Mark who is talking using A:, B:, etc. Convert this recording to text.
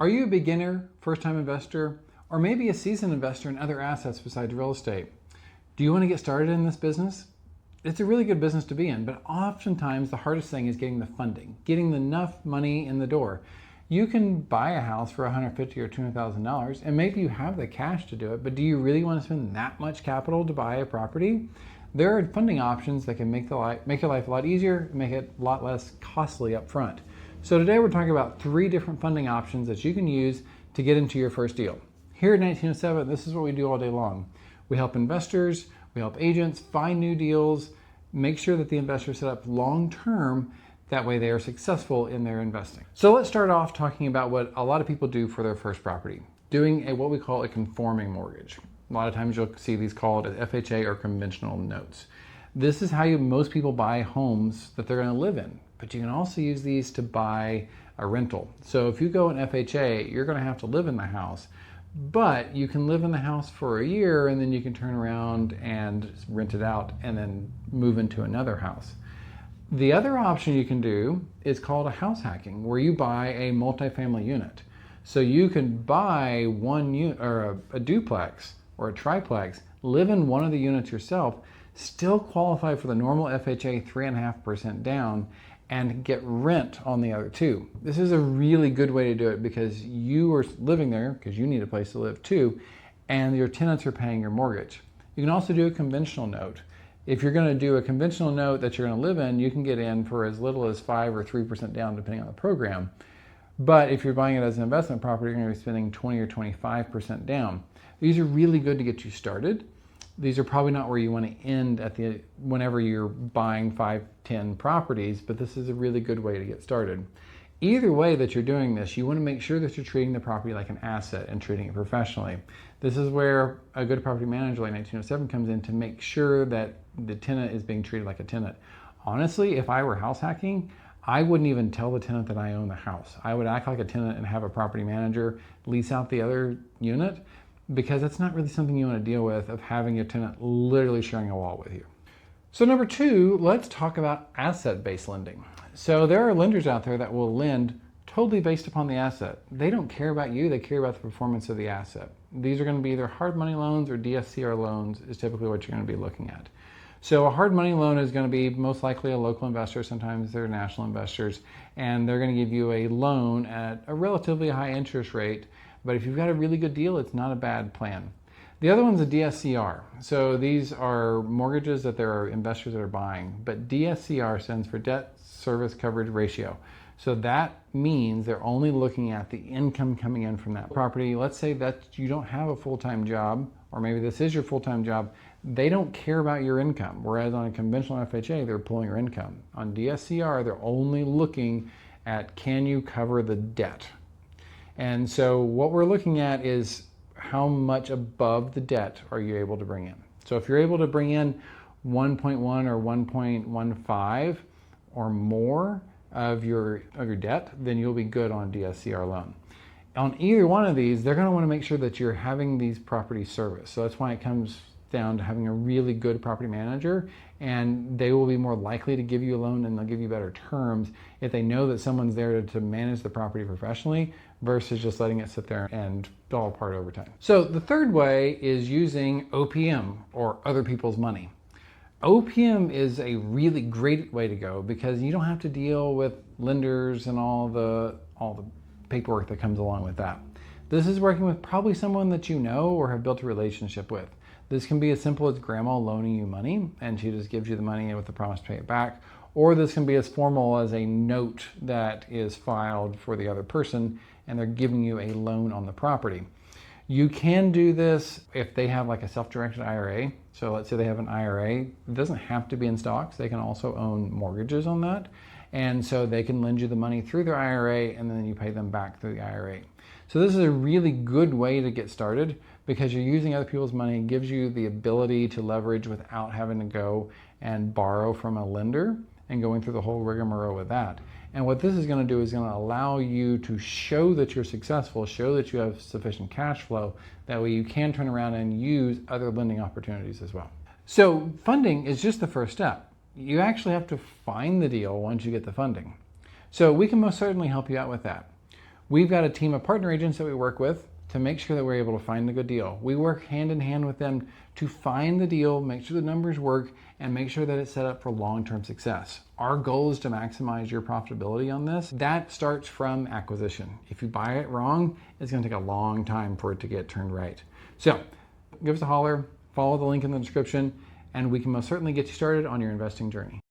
A: Are you a beginner, first-time investor, or maybe a seasoned investor in other assets besides real estate? Do you want to get started in this business? It's a really good business to be in, but oftentimes the hardest thing is getting the funding, getting enough money in the door. You can buy a house for $150,000 or $200,000, and maybe you have the cash to do it, but do you really want to spend that much capital to buy a property? There are funding options that can make your life a lot easier, make it a lot less costly up front. So today we're talking about 3 different funding options that you can use to get into your first deal. Here at 1907, this is what we do all day long. We help investors, we help agents find new deals, make sure that the investors set up long-term, that way they are successful in their investing. So let's start off talking about what a lot of people do for their first property, doing what we call a conforming mortgage. A lot of times you'll see these called FHA or conventional notes. This is how most people buy homes that they're going to live in, but you can also use these to buy a rental. So if you go in FHA, you're going to have to live in the house, but you can live in the house for a year and then you can turn around and rent it out and then move into another house. The other option you can do is called a house hacking, where you buy a multifamily unit. So you can buy one unit or a duplex or a triplex, live in one of the units yourself, still qualify for the normal FHA 3.5% down, and get rent on the other 2. This is a really good way to do it because you are living there because you need a place to live too, and your tenants are paying your mortgage. You can also do a conventional note. If you're going to do a conventional note that you're going to live in, you can get in for as little as 5 or 3% down depending on the program. But if you're buying it as an investment property, you're going to be spending 20 or 25% down. These are really good to get you started. These are probably not where you want to end whenever you're buying 5, 10 properties, but this is a really good way to get started. Either way that you're doing this, you want to make sure that you're treating the property like an asset and treating it professionally. This is where a good property manager like 1907 comes in to make sure that the tenant is being treated like a tenant. Honestly, if I were house hacking, I wouldn't even tell the tenant that I own the house. I would act like a tenant and have a property manager lease out the other unit, because that's not really something you want to deal with, of having your tenant literally sharing a wall with you. So number 2, let's talk about asset-based lending. So there are lenders out there that will lend totally based upon the asset. They don't care about you, they care about the performance of the asset. These are going to be either hard money loans or DSCR loans is typically what you're going to be looking at. So a hard money loan is going to be most likely a local investor, sometimes they're national investors, and they're going to give you a loan at a relatively high interest rate. But if you've got a really good deal, it's not a bad plan. The other one's a DSCR. So these are mortgages that there are investors that are buying, but DSCR stands for debt service coverage ratio. So that means they're only looking at the income coming in from that property. Let's say that you don't have a full-time job, or maybe this is your full-time job. They don't care about your income, whereas on a conventional FHA, they're pulling your income. On DSCR, they're only looking at, can you cover the debt? And so what we're looking at is how much above the debt are you able to bring in. So if you're able to bring in 1.1 or 1.15 or more of your debt, then you'll be good on a DSCR loan. On either one of these, they're going to want to make sure that you're having these properties serviced. So that's why it comes down to having a really good property manager, and they will be more likely to give you a loan, and they'll give you better terms if they know that someone's there to manage the property professionally versus just letting it sit there and fall apart over time. So the third way is using OPM, or other people's money. OPM is a really great way to go because you don't have to deal with lenders and all the paperwork that comes along with that. This is working with probably someone that you know or have built a relationship with. This can be as simple as grandma loaning you money and she just gives you the money with the promise to pay it back. Or this can be as formal as a note that is filed for the other person and they're giving you a loan on the property. You can do this if they have like a self-directed IRA. So let's say they have an IRA. It doesn't have to be in stocks. They can also own mortgages on that. And so they can lend you the money through their IRA and then you pay them back through the IRA. So this is a really good way to get started because you're using other people's money. It gives you the ability to leverage without having to go and borrow from a lender and going through the whole rigmarole with that. And what this is going to do is going to allow you to show that you're successful, show that you have sufficient cash flow. That way you can turn around and use other lending opportunities as well. So funding is just the first step. You actually have to find the deal once you get the funding. So we can most certainly help you out with that. We've got a team of partner agents that we work with to make sure that we're able to find the good deal. We work hand in hand with them to find the deal, make sure the numbers work, and make sure that it's set up for long-term success. Our goal is to maximize your profitability on this. That starts from acquisition. If you buy it wrong, it's going to take a long time for it to get turned right. So give us a holler, follow the link in the description, and we can most certainly get you started on your investing journey.